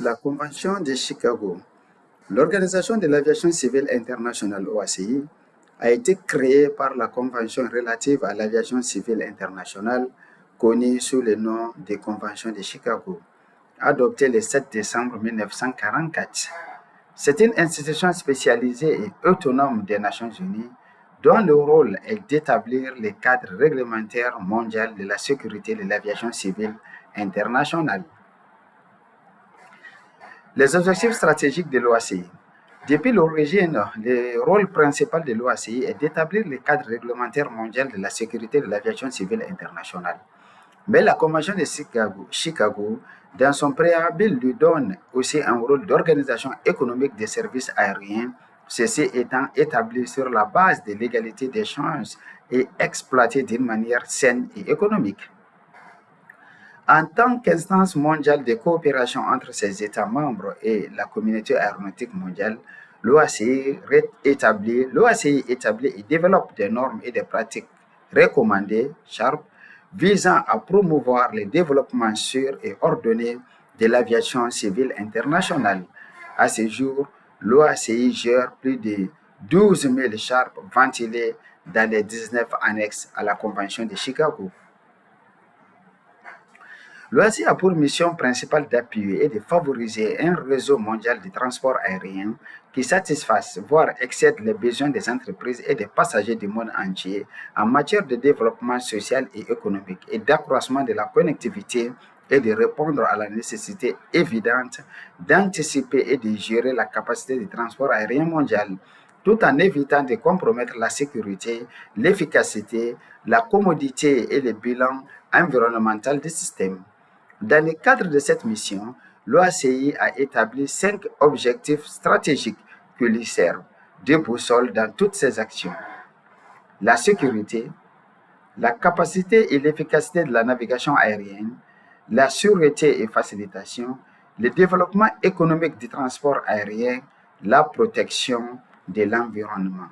La Convention de Chicago. L'Organisation de l'aviation civile internationale OACI a été créée par la Convention relative à l'aviation civile internationale, connue sous le nom de Convention de Chicago, adoptée le 7 décembre 1944. C'est une institution spécialisée et autonome des Nations Unies dont le rôle est d'établir les cadres réglementaires mondiaux de la sécurité de l'aviation civile internationale. Les objectifs stratégiques de l'OACI. Depuis l'origine, le rôle principal de l'OACI est d'établir le cadre réglementaire mondial de la sécurité de l'aviation civile internationale. Mais la Convention de Chicago, dans son préambule, lui donne aussi un rôle d'organisation économique des services aériens, ceci étant établi sur la base de l'égalité des chances et exploité d'une manière saine et économique. En tant qu'instance mondiale de coopération entre ses États membres et la communauté aéronautique mondiale, l'OACI établit et développe des normes et des pratiques recommandées, SHARP, visant à promouvoir le développement sûr et ordonné de l'aviation civile internationale. À ce jour, l'OACI gère plus de 12 000 SHARP ventilés dans les 19 annexes à la Convention de Chicago. L'OACI a pour mission principale d'appuyer et de favoriser un réseau mondial de transport aérien qui satisfasse, voire excède les besoins des entreprises et des passagers du monde entier en matière de développement social et économique et d'accroissement de la connectivité et de répondre à la nécessité évidente d'anticiper et de gérer la capacité de transport aérien mondial, tout en évitant de compromettre la sécurité, l'efficacité, la commodité et le bilan environnemental du système. Dans le cadre de cette mission, l'OACI a établi 5 objectifs stratégiques qui lui servent de boussole dans toutes ses actions. La sécurité, la capacité et l'efficacité de la navigation aérienne, la sûreté et facilitation, le développement économique du transport aérien, la protection de l'environnement.